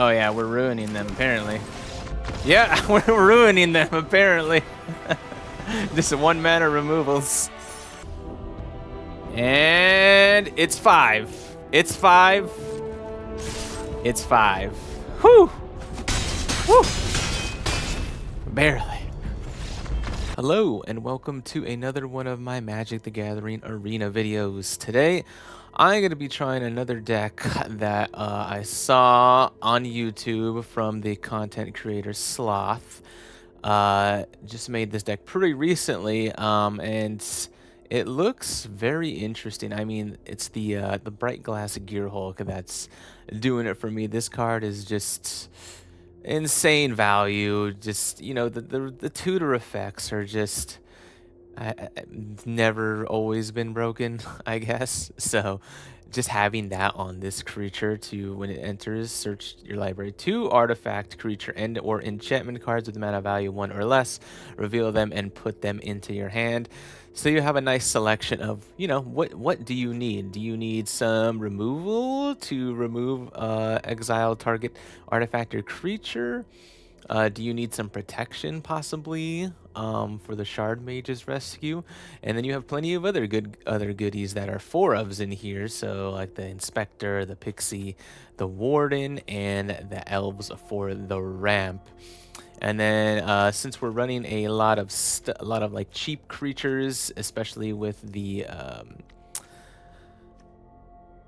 Oh yeah, we're ruining them apparently. Yeah, we're ruining them apparently. Just 1 mana removals. And it's 5. It's 5. It's 5. Whew. Whew. Barely. Hello and welcome to another one of my Magic the Gathering Arena videos. Today, I'm going to be trying another deck that I saw on YouTube from the content creator Sloth. Just made this deck pretty recently, and it looks very interesting. I mean, it's the Brightglass Gearhulk that's doing it for me. This card is just insane value. Just, you know, the tutor effects are just never always been broken, I guess. So just having that on this creature to, when it enters, search your library 2 artifact, creature, and or enchantment cards with mana value 1 or less, reveal them and put them into your hand. So you have a nice selection of, you know, what do you need? Do you need some removal to remove exile target artifact or creature? Do you need some protection possibly for the Shard Mage's rescue? And then you have plenty of other goodies that are 4-ofs in here. So like the Inspector, the Pixie, the Warden, and the Elves for the ramp. And then since we're running a lot of like cheap creatures, especially with the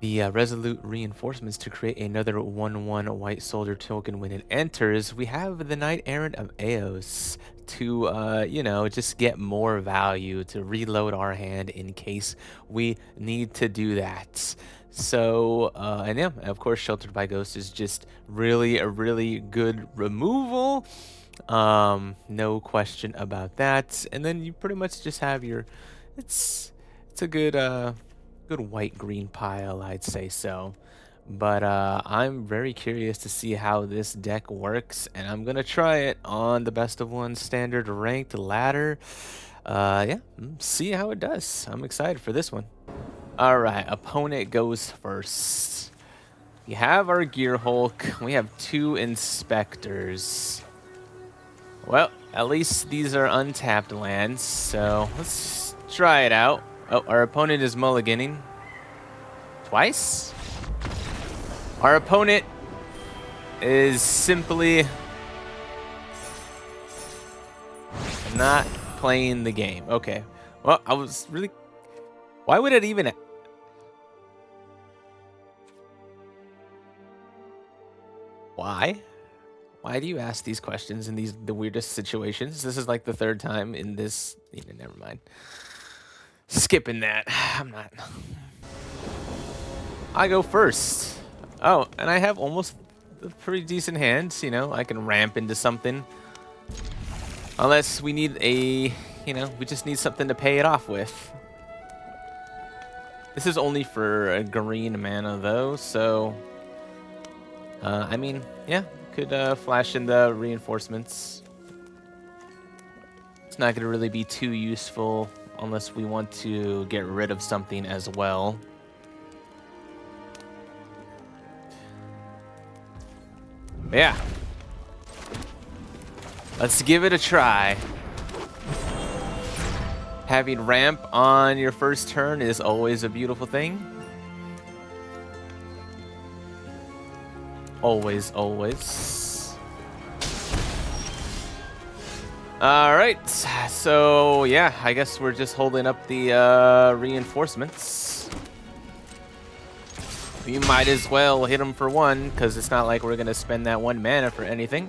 Resolute Reinforcements to create another 1/1 White Soldier token when it enters, we have the Knight Errant of Eos to, you know, just get more value, to reload our hand in case we need to do that. So, and yeah, of course, Sheltered by Ghost is just really a really good removal. No question about that. And then you pretty much just have your, it's a good, good white-green pile, I'd say so. But I'm very curious to see how this deck works, and I'm gonna try it on the best of 1 standard ranked ladder. Yeah, see how it does. I'm excited for this one. All right, opponent goes first. We have our Gearhulk. We have 2 inspectors. Well, at least these are untapped lands, so let's try it out. Oh, our opponent is mulliganing twice. Our opponent is simply not playing the game. Okay. Well, I was really... Why would it even... Why? Why do you ask these questions in the weirdest situations? This is like the 3rd time in this... Never mind. Skipping that. I'm not... I go first. Oh, and I have almost a pretty decent hand. You know, I can ramp into something. Unless we need a... You know, we just need something to pay it off with. This is only for a green mana, though, so... I mean, yeah, could flash in the reinforcements. It's not going to really be too useful unless we want to get rid of something as well. Yeah. Let's give it a try. Having ramp on your first turn is always a beautiful thing. Always, always. All right. So, yeah, I guess we're just holding up the reinforcements. We might as well hit them for 1, because it's not like we're going to spend that 1 mana for anything.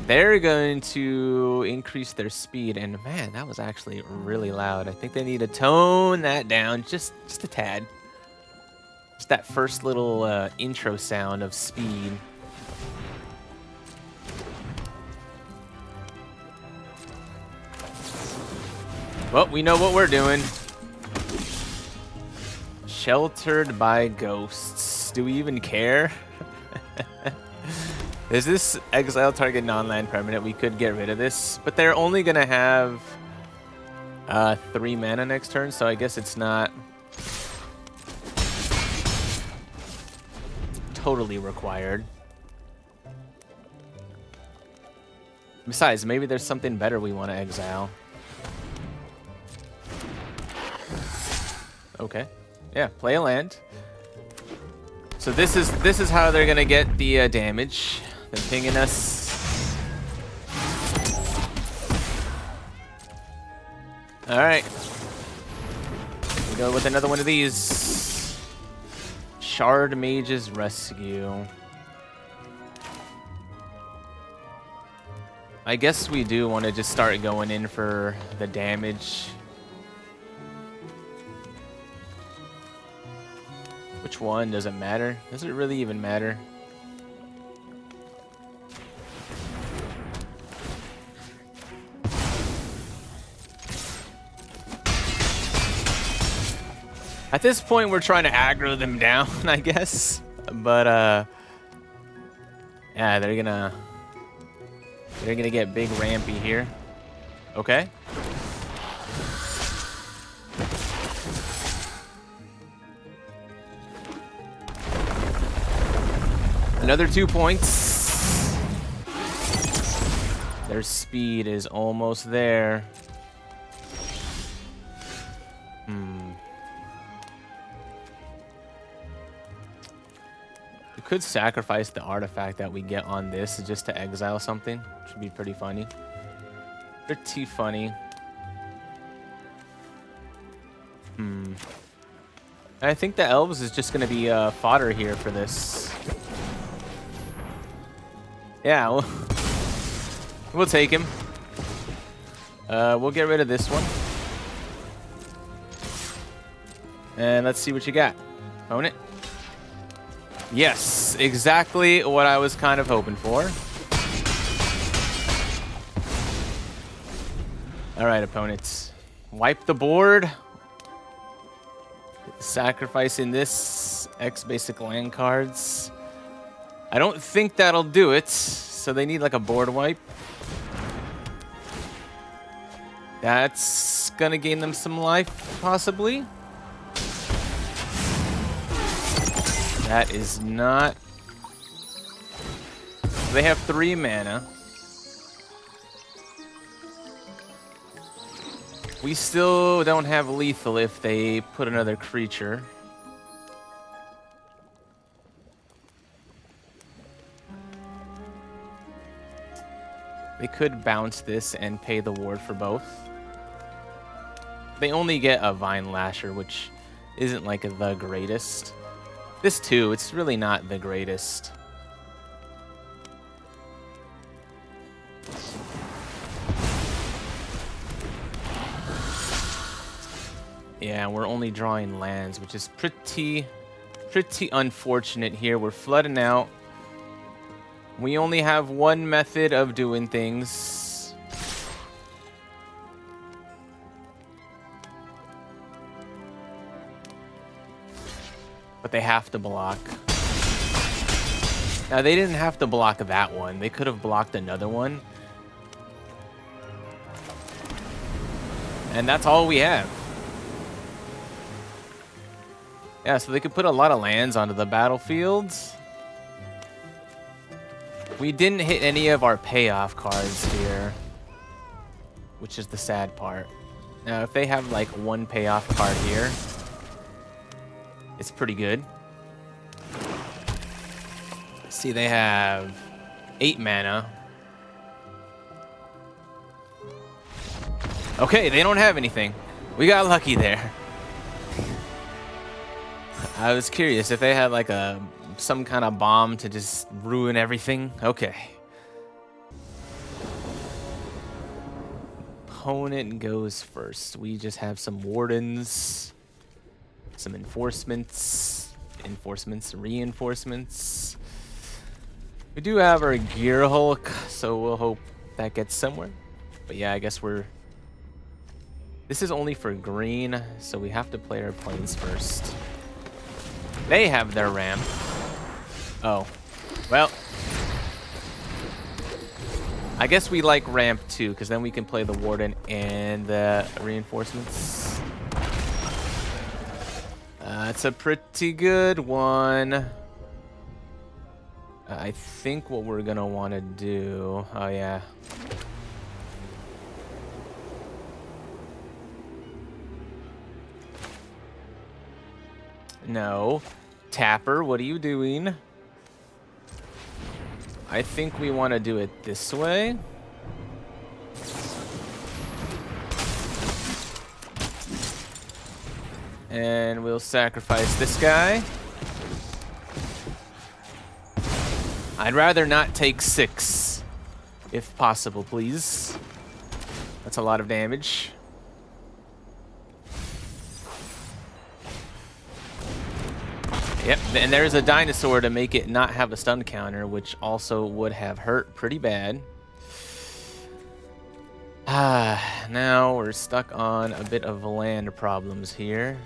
They're going to increase their speed, and man, that was actually really loud. I think they need to tone that down just a tad. Just that first little intro sound of speed. Well, we know what we're doing. Sheltered by Ghosts. Do we even care? Is this exile target non-land permanent? We could get rid of this, but they're only gonna have 3 mana next turn, so I guess it's not totally required. Besides, maybe there's something better we want to exile. Okay. Yeah, play a land. So this is how they're gonna get the damage. They're pinging us. All right. We go with another one of these. Shard Mage's Rescue. I guess we do want to just start going in for the damage. Which one? Does it matter? Does it really even matter? At this point, we're trying to aggro them down, I guess. But, yeah, they're gonna get big rampy here. Okay. Another 2 points. Their speed is almost there. We could sacrifice the artifact that we get on this just to exile something, which would be pretty funny. Pretty funny. I think the elves is just going to be fodder here for this. Yeah, we'll take him. We'll get rid of this one. And let's see what you got. Opponent. Yes, exactly what I was kind of hoping for. All right, opponents. Wipe the board. Sacrificing this. X basic land cards. I don't think that'll do it. So they need like a board wipe. That's gonna gain them some life, possibly. That is not... They have 3 mana. We still don't have lethal if they put another creature. They could bounce this and pay the ward for both. They only get a Vine Lasher, which isn't like the greatest. This too, it's really not the greatest. Yeah, we're only drawing lands, which is pretty unfortunate here. We're flooding out. We only have one method of doing things. But they have to block. Now, they didn't have to block that one. They could have blocked another one. And that's all we have. Yeah, so they could put a lot of lands onto the battlefield. We didn't hit any of our payoff cards here, which is the sad part. Now, if they have like one payoff card here, it's pretty good. See, they have 8 mana. Okay, they don't have anything. We got lucky there. I was curious if they had like some kind of bomb to just ruin everything. Okay. Opponent goes first. We just have some wardens, some enforcements, reinforcements. We do have our Gearhulk, so we'll hope that gets somewhere. But yeah, I guess this is only for green, so we have to play our planes first. They have their ramp. Oh, well. I guess we like ramp too, because then we can play the warden and the reinforcements. It's a pretty good one. I think what we're gonna want to do... Oh, yeah. No. Tapper, what are you doing? I think we want to do it this way. And we'll sacrifice this guy. I'd rather not take 6, if possible, please. That's a lot of damage. Yep, and there's a dinosaur to make it not have a stun counter, which also would have hurt pretty bad. Now we're stuck on a bit of land problems here.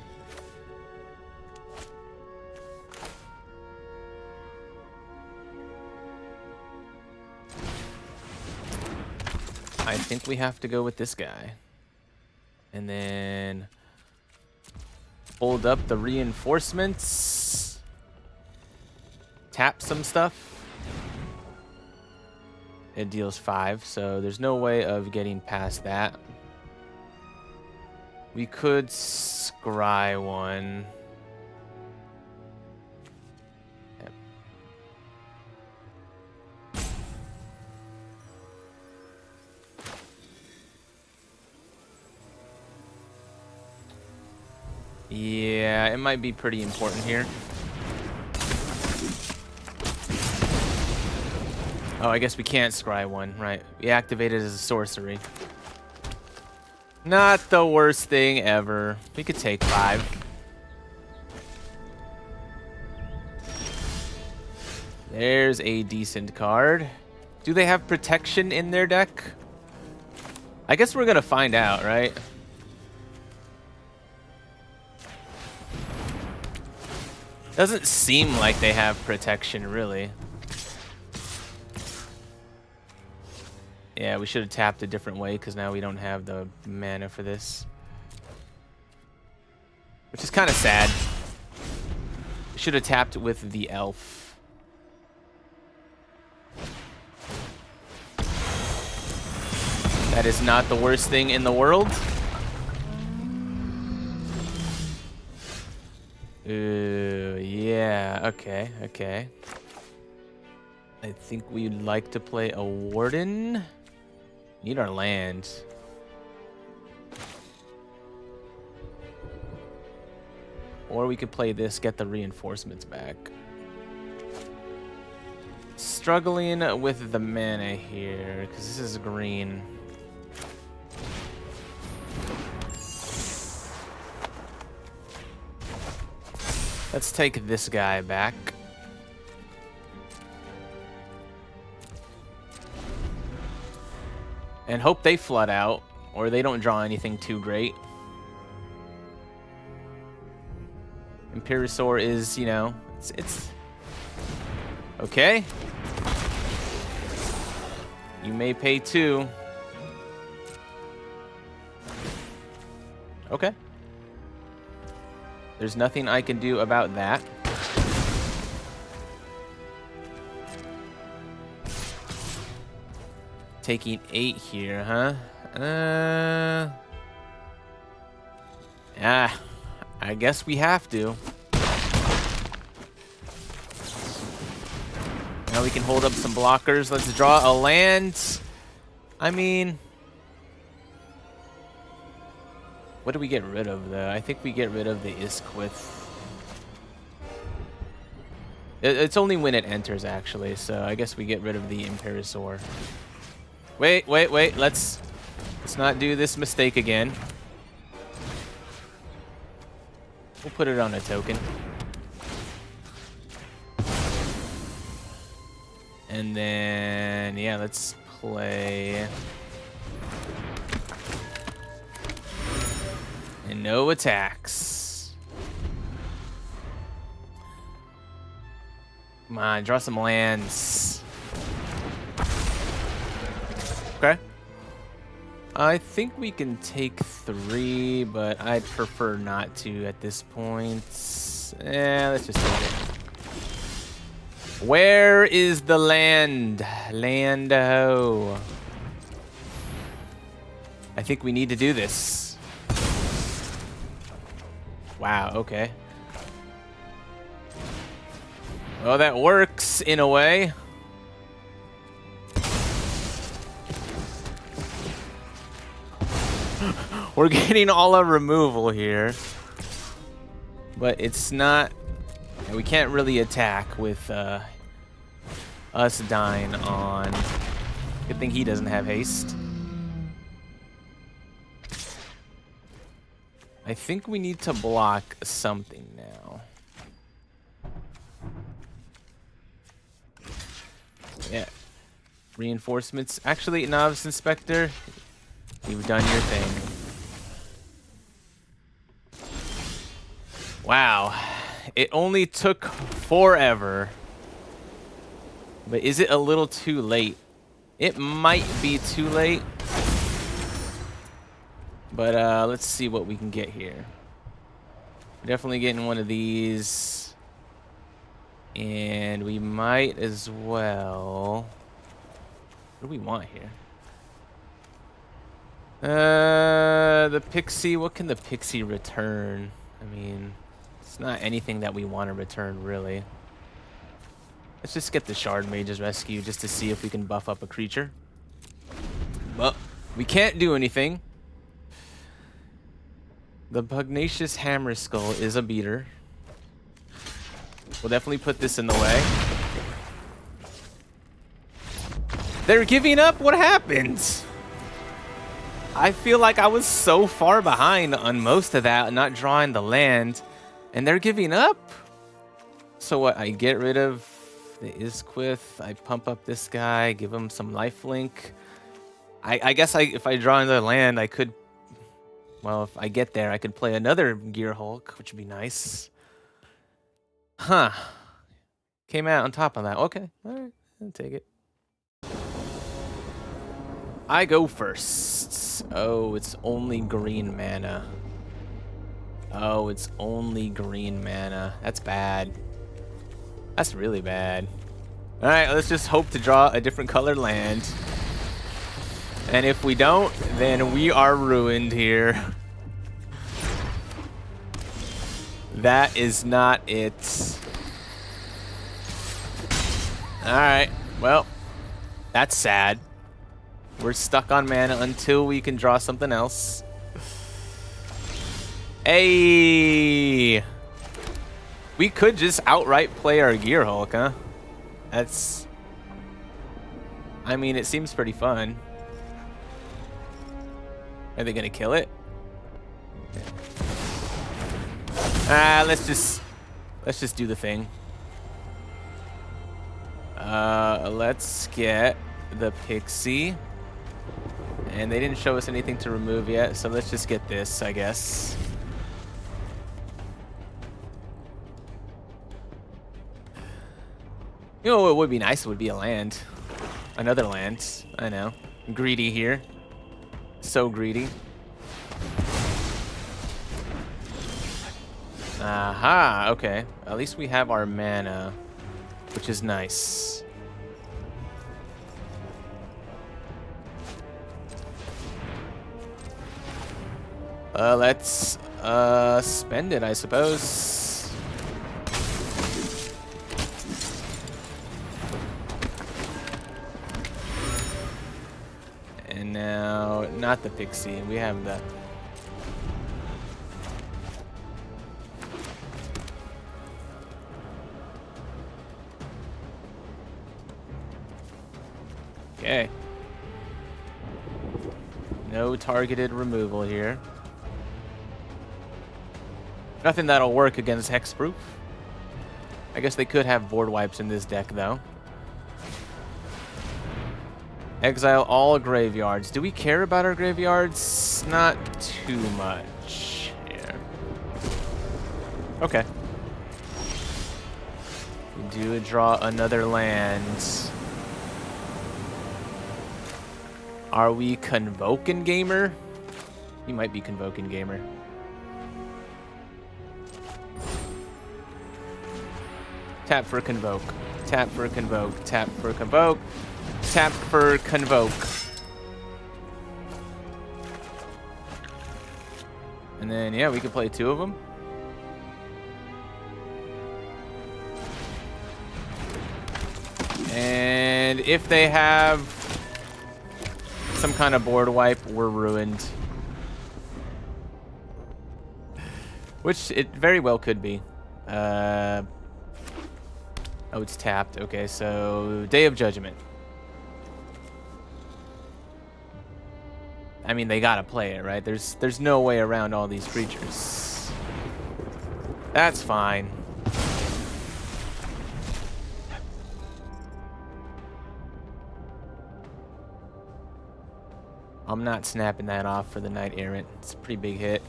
I think we have to go with this guy. And then hold up the reinforcements. Tap some stuff. It deals 5, so there's no way of getting past that. We could scry one. Yep. Yeah, it might be pretty important here. Oh, I guess we can't scry one, right? We activate it as a sorcery. Not the worst thing ever. We could take 5. There's a decent card. Do they have protection in their deck? I guess we're gonna find out, right? Doesn't seem like they have protection, really. Yeah, we should have tapped a different way because now we don't have the mana for this. Which is kind of sad. We should have tapped with the elf. That is not the worst thing in the world. Ooh, yeah, okay, okay. I think we'd like to play a warden. Need our land. Or we could play this, get the reinforcements back. Struggling with the mana here, because this is green. Let's take this guy back. And hope they flood out, or they don't draw anything too great. Imperiosaur is, you know, it's okay. You may pay 2. Okay. There's nothing I can do about that. Taking 8 here, huh? I guess we have to. Now we can hold up some blockers. Let's draw a land. I mean, what do we get rid of, though? I think we get rid of the Isquith. It's only when it enters, actually, so I guess we get rid of the Imperiosaur. Wait. Let's not do this mistake again. We'll put it on a token. And then, yeah, let's play. And no attacks. Come on, draw some lands. Okay. I think we can take 3, but I'd prefer not to at this point. Let's just take it. Where is the land? Land-ho. I think we need to do this. Wow, okay. Well, that works in a way. We're getting all our removal here. But it's not... We can't really attack with us dying on... Good thing he doesn't have haste. I think we need to block something now. Yeah. Reinforcements. Actually, Novice Inspector, you've done your thing. Wow. It only took forever. But is it a little too late? It might be too late. But let's see what we can get here. We're definitely getting one of these. And we might as well... What do we want here? The Pixie. What can the Pixie return? I mean, it's not anything that we want to return, really. Let's just get the Shard Mage's Rescue just to see if we can buff up a creature. But we can't do anything. The Pugnacious Hammer Skull is a beater. We'll definitely put this in the way. They're giving up? What happened? I feel like I was so far behind on most of that, not drawing the land, and they're giving up? So what, I get rid of the Isquith, I pump up this guy, give him some lifelink. I guess if I draw another land, I could, well, if I get there, I could play another Gearhulk, which would be nice. Huh. Came out on top of that. Okay, all right, I'll take it. I go first. Oh, it's only green mana. Oh, it's only green mana. That's bad. That's really bad. All right, let's just hope to draw a different colored land. And if we don't, then we are ruined here. That is not it. All right, well, that's sad. We're stuck on mana until we can draw something else. Hey! We could just outright play our Gearhulk, huh? That's... I mean, it seems pretty fun. Are they gonna kill it? Let's just do the thing. Let's get the Pixie. And they didn't show us anything to remove yet, so let's just get this, I guess. You know what would be nice? It would be a land. Another land. I know. Greedy here. So greedy. Aha, okay. At least we have our mana, which is nice. Let's spend it, I suppose. And now, not the Pixie. We have the... Okay. No targeted removal here. Nothing that'll work against Hexproof. I guess they could have board wipes in this deck, though. Exile all graveyards. Do we care about our graveyards? Not too much here. Okay. We do draw another land. Are we Convoking Gamer? We might be Convoking Gamer. Tap for Convoke. Tap for Convoke. Tap for Convoke. Tap for Convoke. And then, yeah, we can play 2 of them. And if they have some kind of board wipe, we're ruined. Which it very well could be. Oh, it's tapped. Okay, so Day of Judgment. I mean, they gotta play it, right? There's no way around all these creatures. That's fine. I'm not snapping that off for the Knight Errant. It's a pretty big hit.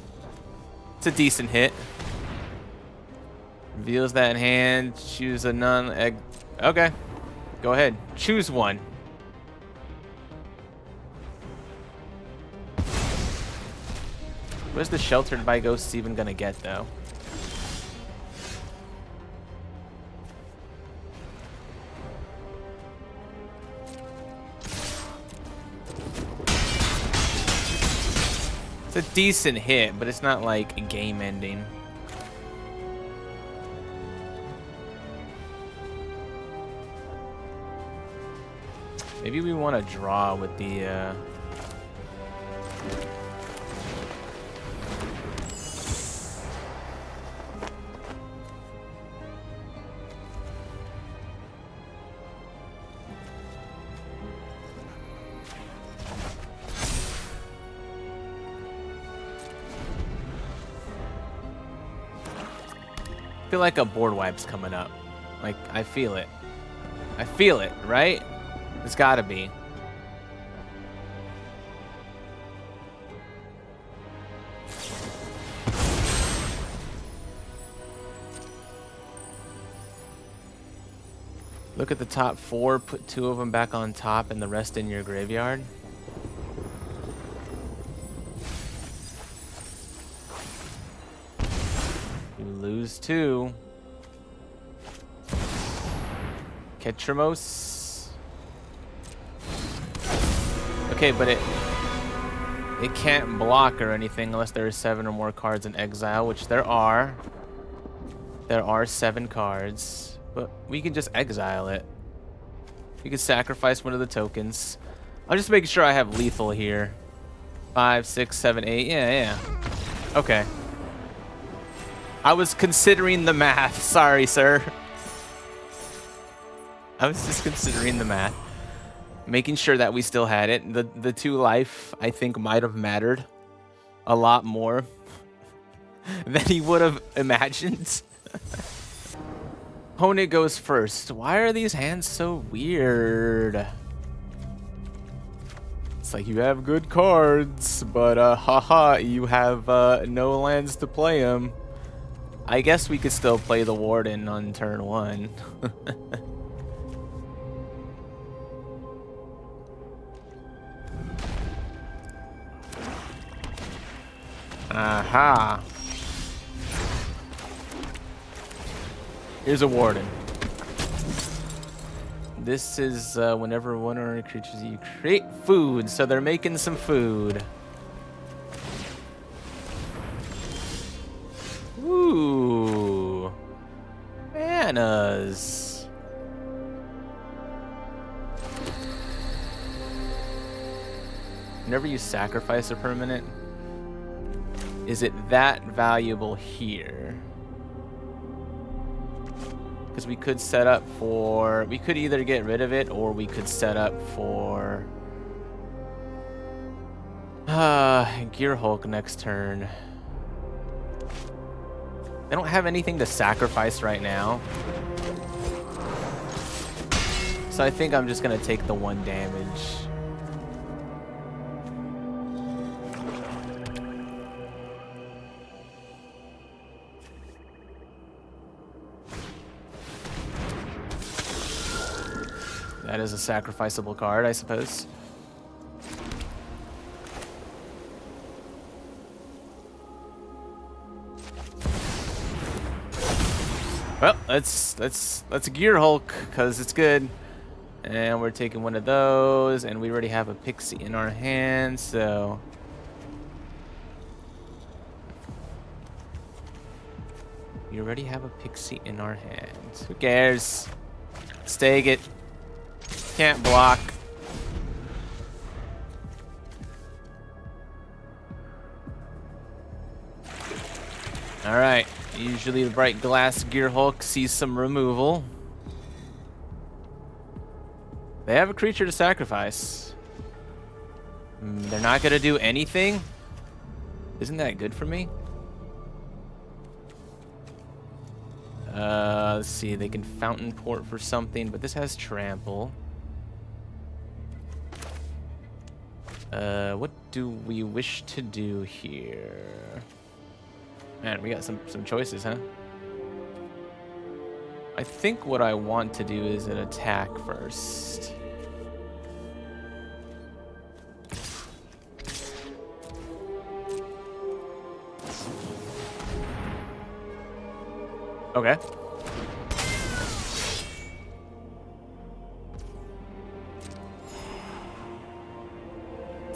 It's a decent hit. Reveals that hand. Choose a non-egg. Okay. Go ahead. Choose one. What is the Sheltered by Ghosts even gonna get, though? It's a decent hit, but it's not like a game ending. Maybe we want to draw with the I feel like a board wipe's coming up. Like, I feel it. I feel it, right? It's gotta be. Look at the top 4, put 2 of them back on top and the rest in your graveyard. You lose 2. Ketramos. Okay, but it can't block or anything unless there are 7 or more cards in exile, which there are. There are 7 cards, but we can just exile it. We can sacrifice one of the tokens. I'm just making sure I have lethal here. 5, 6, 7, 8. Yeah. Okay. I was considering the math. Sorry, sir. I was just considering the math. Making sure that we still had it. The 2 life, I think, might have mattered a lot more than he would have imagined. Opponent goes first. Why are these hands so weird? It's like you have good cards, but haha, you have no lands to play them. I guess we could still play the Warden on turn 1. Aha. Here's a Warden. This is whenever one or more creatures you create food, so they're making some food. Ooh. Bananas. Whenever you sacrifice a permanent, is it that valuable here? Because we could set up for... We could either get rid of it, or we could set up for... Gearhulk next turn. They don't have anything to sacrifice right now. So I think I'm just going to take the 1 damage. That is a sacrificable card, I suppose. Well, let's Gearhulk because it's good. And we're taking one of those, and we already have a pixie in our hand, so we already have a pixie in our hands. Who cares? Let's take it. Can't block. All right. Usually the Brightglass Gearhulk sees some removal. They have a creature to sacrifice. They're not going to do anything? Isn't that good for me? Let's see. They can Fountain Port for something, but this has Trample. What do we wish to do here? Man, we got some choices, huh? I think what I want to do is an attack first. Okay.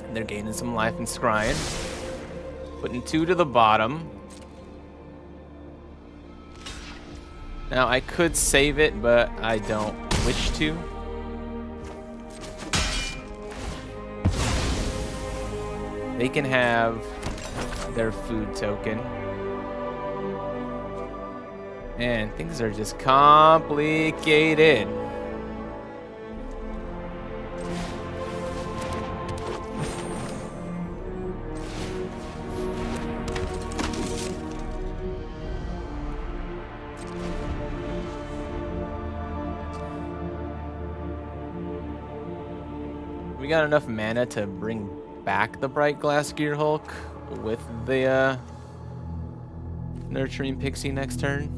And they're gaining some life and scrying. Putting 2 to the bottom. Now, I could save it, but I don't wish to. They can have their food token. Man, things are just complicated. We got enough mana to bring back the Brightglass Gearhulk with the Nurturing Pixie next turn.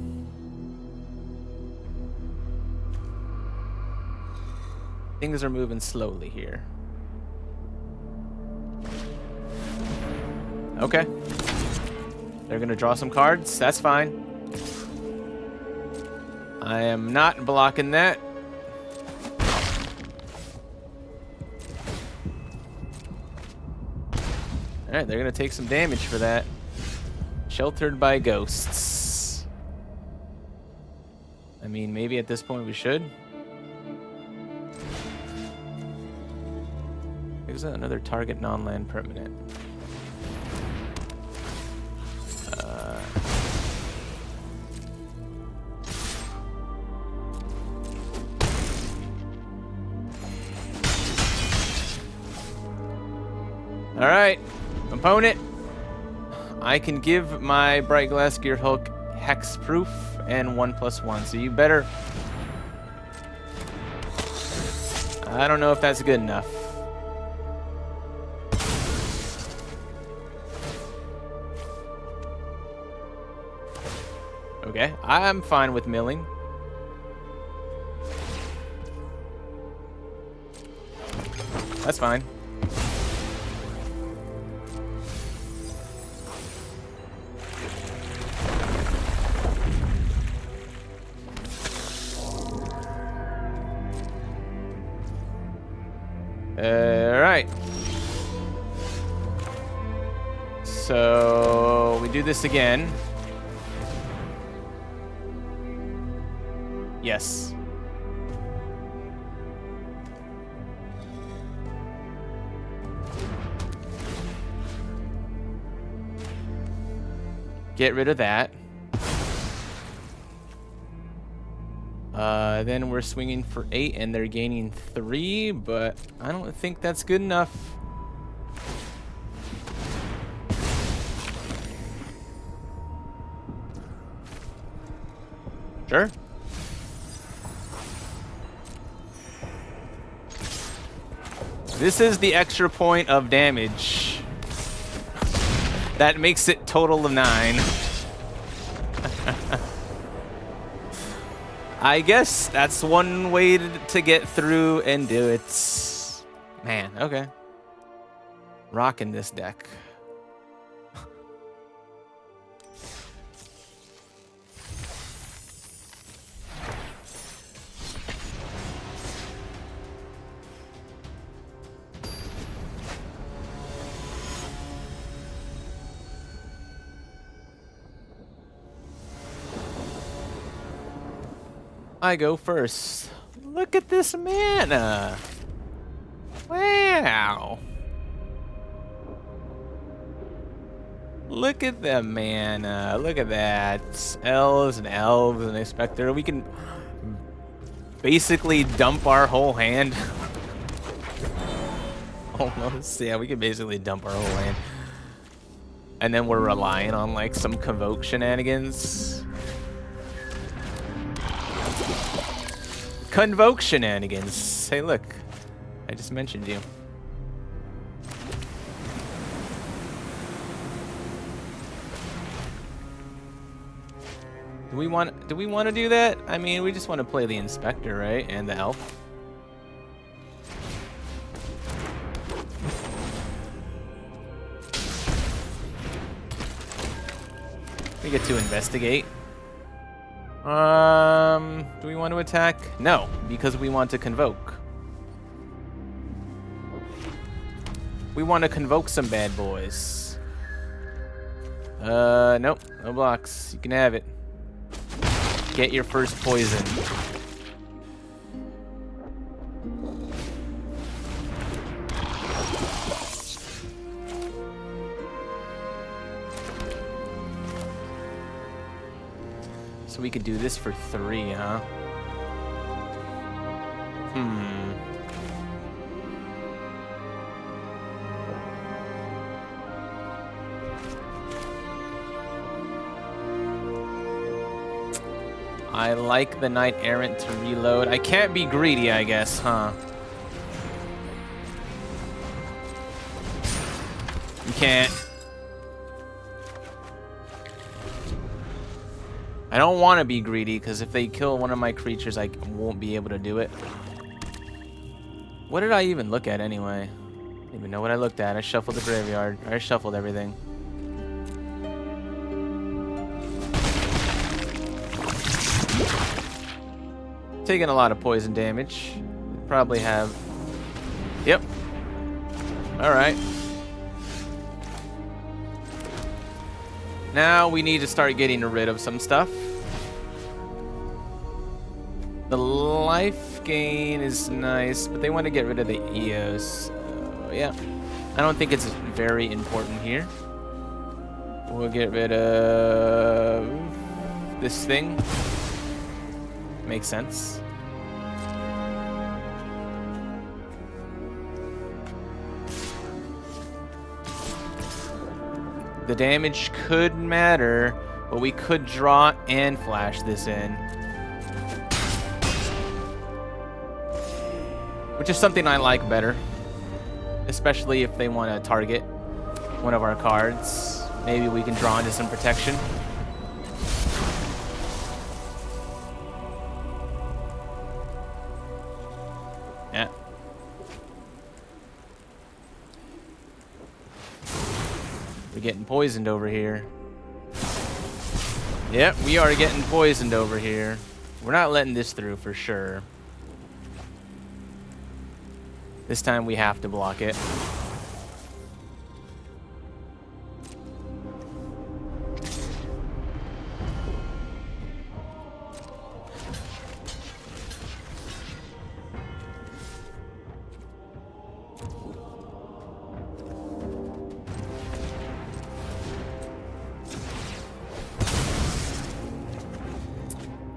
Things are moving slowly here. Okay. They're gonna draw some cards. That's fine. I am not blocking that. Alright, they're gonna take some damage for that. Sheltered by ghosts. I mean, maybe at this point we should. Here's another target non-land permanent. All right, opponent. I can give my Brightglass Gearhulk hexproof and 1/1, so you better. I don't know if that's good enough. Okay, I'm fine with milling. That's fine. Alright. So we do this again. Yes. Get rid of that. Then we're swinging for 8 and they're gaining 3, but I don't think that's good enough. Sure. This is the extra point of damage. That makes it total of 9. I guess that's one way to get through and do it. Man, okay. Rocking this deck. I go first. Look at this mana. Wow. Look at the mana. Look at that. Elves and elves and a specter. We can basically dump our whole hand. Almost. Yeah, we can basically dump our whole hand. And then we're relying on like some convoke shenanigans. Convoke shenanigans. Hey, look. I just mentioned you. Do we want to do that? I mean, we just want to play the Inspector, right? And the Elf. We get to investigate. Do we want to attack? No, because we want to convoke. We want to convoke some bad boys. Nope, no blocks. You can have it. Get your first poison. So we could do this for 3, huh? I like the Knight Errant to reload. I can't be greedy, I guess, huh? You can't. I don't want to be greedy, because if they kill one of my creatures, I won't be able to do it. What did I even look at anyway? I don't even know what I looked at. I shuffled the graveyard. I shuffled everything. Taking a lot of poison damage. Probably have... Yep. Alright. Now we need to start getting rid of some stuff. The life gain is nice, but they want to get rid of the EOS. So, yeah. I don't think it's very important here. We'll get rid of this thing. Makes sense. The damage could matter, but we could draw and flash this in. Which is something I like better. Especially if they want to target one of our cards. Maybe we can draw into some protection. Yeah. We're getting poisoned over here. Yep, we are getting poisoned over here. We're not letting this through for sure. This time we have to block it.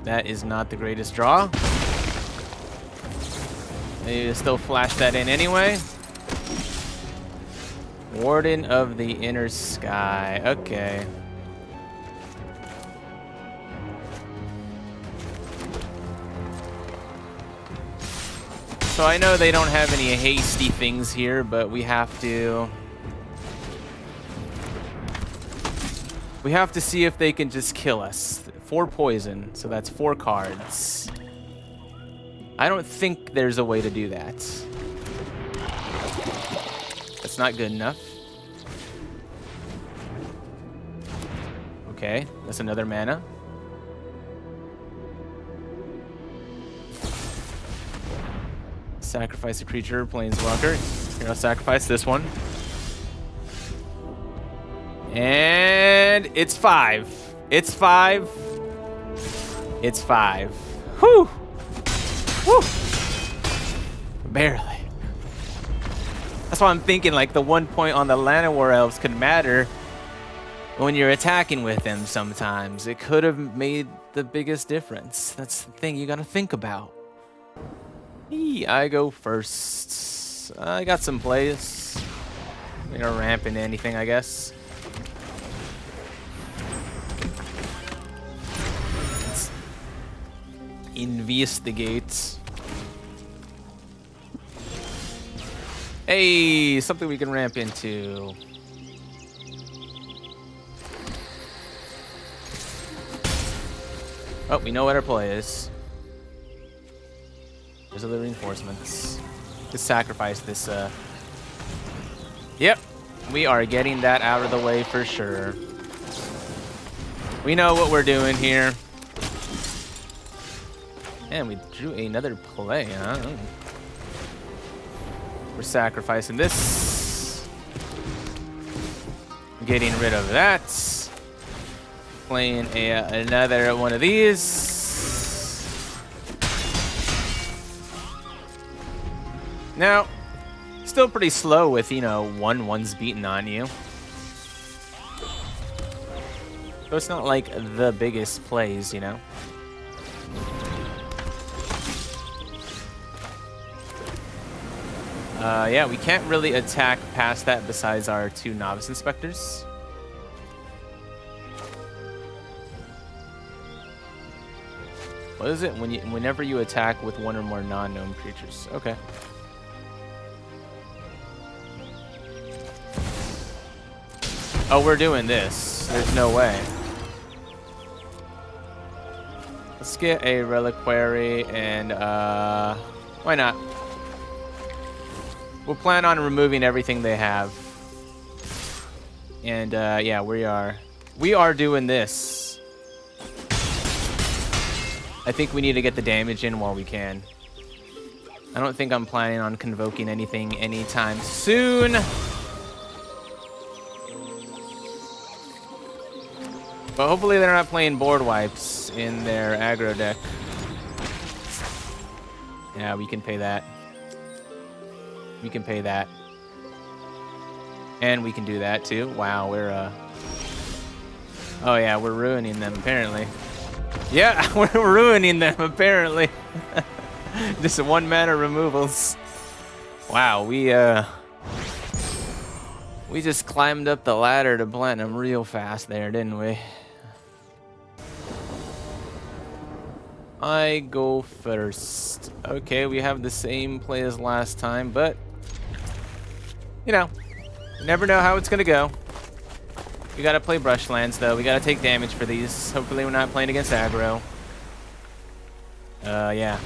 That is not the greatest draw. Maybe still flash that in anyway. Warden of the Inner Sky. Okay. So I know they don't have any hasty things here, but we have to... We have to see if they can just kill us. 4 poison, so that's 4 cards. I don't think there's a way to do that. That's not good enough. Okay, that's another mana. Sacrifice a creature, planeswalker. Here, I'll sacrifice this one. And it's 5. It's 5. It's 5. Whew! Whew! Barely. That's why I'm thinking like the 1 point on the Llanowar elves could matter when you're attacking with them sometimes. It could have made the biggest difference. That's the thing you gotta think about. I go first. I got some plays. We are ramping anything, I guess. Let's investigate. Hey, something we can ramp into. Oh, we know what our play is. There's other reinforcements. Just sacrifice this. Yep, we are getting that out of the way for sure. We know what we're doing here. And we drew another play, huh? We're sacrificing this. Getting rid of that. Playing another one of these. Now, still pretty slow with, you know, one's beating on you. So it's not like the biggest plays, you know. Yeah, we can't really attack past that besides our 2 novice inspectors. What is it? Whenever you attack with 1 or more non-gnome creatures. Okay. Oh, we're doing this. There's no way. Let's get a reliquary and why not? We'll plan on removing everything they have. And yeah, we are doing this. I think we need to get the damage in while we can. I don't think I'm planning on convoking anything anytime soon. But hopefully they're not playing board wipes in their aggro deck. Yeah, we can pay that. We can pay that. And we can do that too. Wow, we're oh yeah, we're ruining them apparently. Yeah, we're ruining them apparently. Just 1 mana removals. Wow, we just climbed up the ladder to platinum real fast there, didn't we? I go first. Okay, we have the same play as last time, but you know, you never know how it's gonna go. We gotta play brushlands though. We gotta take damage for these. Hopefully we're not playing against aggro. Yeah.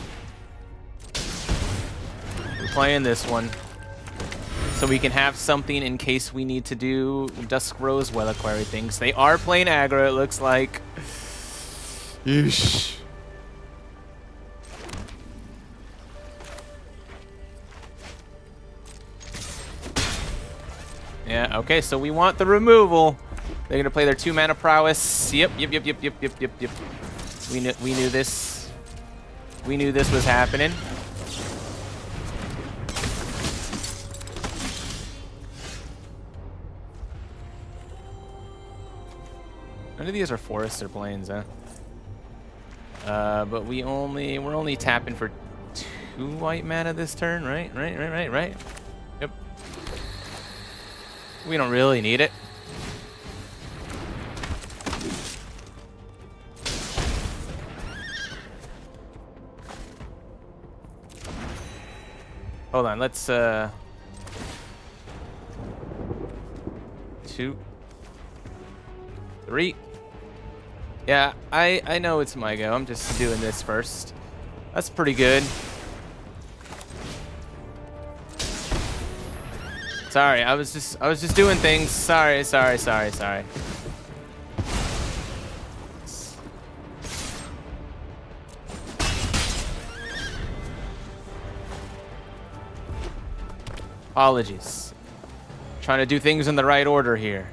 We're playing this one. So we can have something in case we need to do Dusk Rose Reliquary things. They are playing aggro, it looks like. Yeesh. Yeah, okay, so we want the removal. They're gonna play their 2 mana prowess. Yep. We knew this. We knew this was happening. None of these are forests or plains, huh? But we're only tapping for 2 white mana this turn, right? Right. Yep. We don't really need it. Hold on, let's 2, 3. Yeah, I know it's my go. I'm just doing this first. That's pretty good. Sorry, I was just doing things. Sorry. Apologies. Trying to do things in the right order here.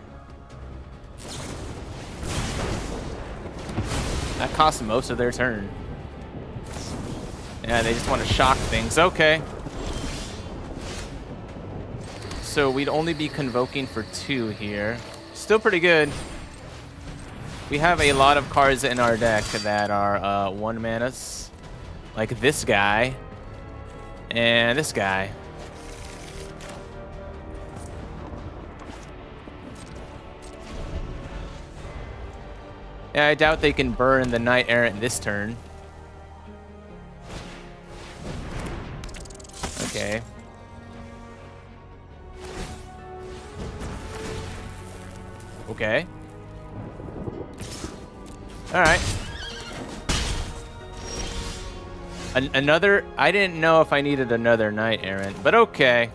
That cost most of their turn. Yeah, they just want to shock things. Okay. So we'd only be convoking for 2 here. Still pretty good. We have a lot of cards in our deck that are 1 manas. Like this guy. And this guy. Yeah, I doubt they can burn the Knight Errant this turn. Okay. Okay. Alright. Another... I didn't know if I needed another Knight Errant, but okay.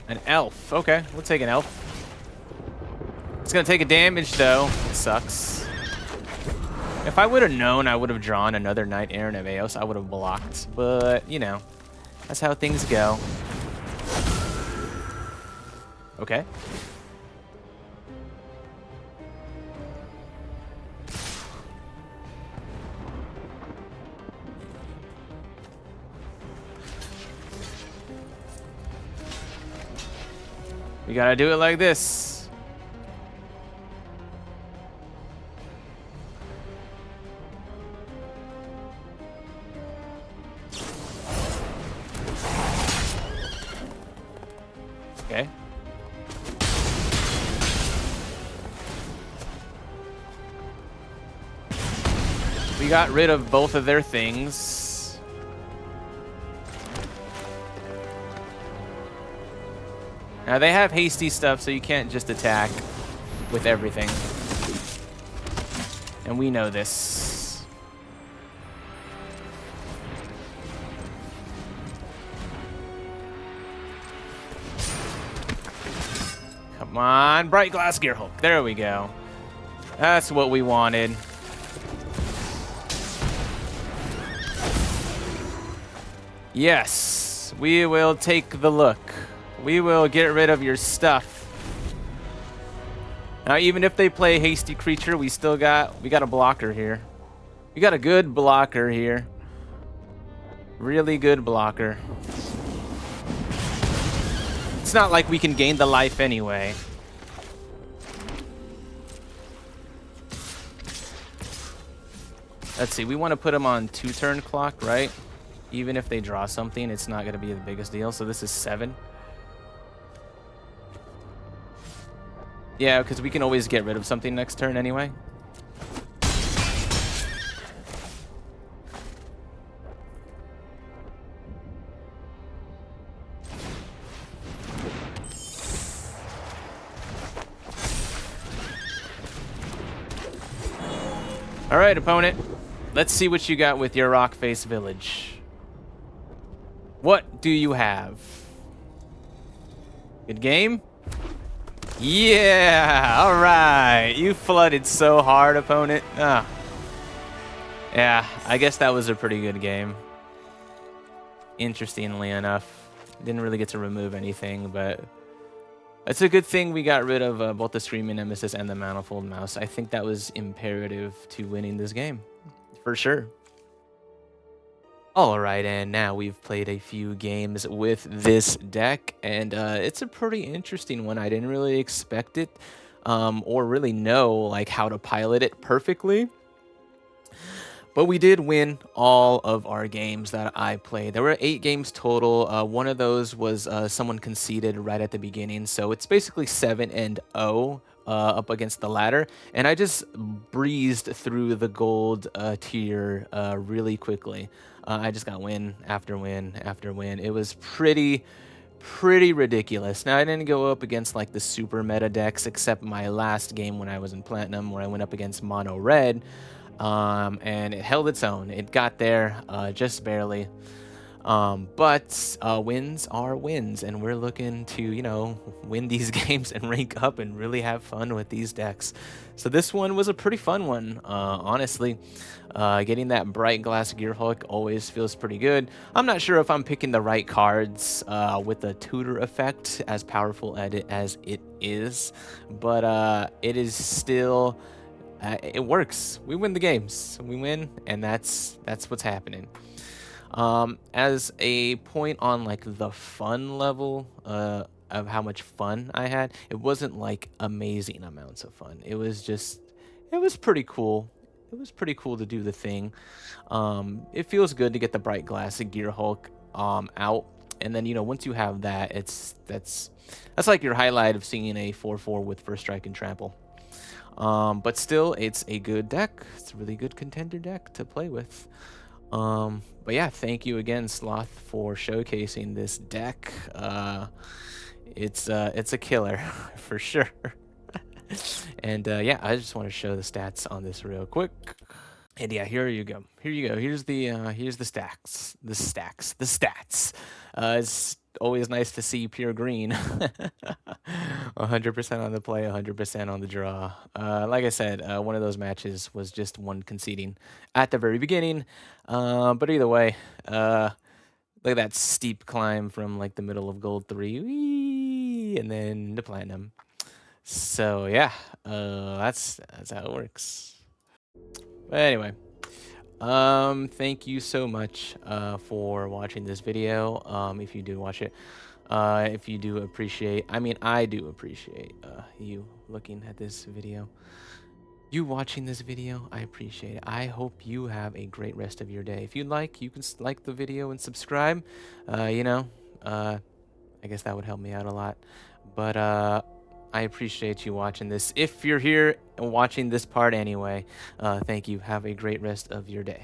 An elf. Okay, we'll take an elf. It's gonna take a damage though. It sucks. If I would have known, I would have drawn another Knight Errant of Eos. I would have blocked, but you know, that's how things go. Okay. We gotta do it like this. Okay. We got rid of both of their things. Now they have hasty stuff, so you can't just attack with everything. And we know this. Come on, Brightglass Gearhulk. There we go. That's what we wanted. Yes, we will take the look. We will get rid of your stuff. Now, even if they play hasty creature, we got a blocker here. We got a good blocker here. Really good blocker. It's not like we can gain the life anyway. Let's see, we want to put them on 2-turn clock, right? Even if they draw something, it's not going to be the biggest deal. So this is 7. Yeah, because we can always get rid of something next turn anyway. All right, opponent. Let's see what you got with your Rockface Village. What do you have? Good game? Yeah, all right. You flooded so hard, opponent. Ah. Yeah, I guess that was a pretty good game. Interestingly enough. Didn't really get to remove anything, but it's a good thing we got rid of both the Screaming Nemesis and the Manifold Mouse. I think that was imperative to winning this game, for sure. All right, and now we've played a few games with this deck, and it's a pretty interesting one. I didn't really expect it or really know like how to pilot it perfectly. But we did win all of our games that I played. There were 8 games total. One of those was someone conceded right at the beginning. So it's basically 7-0 up against the ladder. And I just breezed through the gold tier really quickly. I just got win after win after win. It was pretty ridiculous. Now, I didn't go up against like the super meta decks, except my last game when I was in Platinum, where I went up against Mono Red. And it held its own. It got there just barely. But wins are wins, and we're looking to, win these games and rank up and really have fun with these decks. So this one was a pretty fun one, honestly. Getting that Brightglass Gearhulk always feels pretty good. I'm not sure if I'm picking the right cards with the tutor effect, as powerful as it is, but it is still. It works. We win the games. We win, and that's what's happening. As a point on like the fun level of how much fun I had, it wasn't like amazing amounts of fun. It was pretty cool. It was pretty cool to do the thing. It feels good to get the bright glass and Gearhulk out, and then once you have that, that's like your highlight of seeing a 4/4 with first strike and trample. But still, it's a good deck. It's a really good contender deck to play with. But yeah, thank you again, Sloth, for showcasing this deck. It's a killer for sure. And yeah, I just want to show the stats on this real quick. And yeah, here you go. Here you go. Here's the stacks. The stats. It's always nice to see pure green. 100% on the play, 100% on the draw. Like I said, one of those matches was just one conceding at the very beginning. But either way, look at that steep climb from like the middle of gold 3, whee, and then to platinum. So yeah, that's how it works. But anyway, thank you so much for watching this video. If you do watch it, if you do appreciate, I mean, I do appreciate you looking at this video. You watching this video, I appreciate it. I hope you have a great rest of your day. If you'd like, you can like the video and subscribe. I guess that would help me out a lot. But I appreciate you watching this. If you're here and watching this part anyway, thank you. Have a great rest of your day.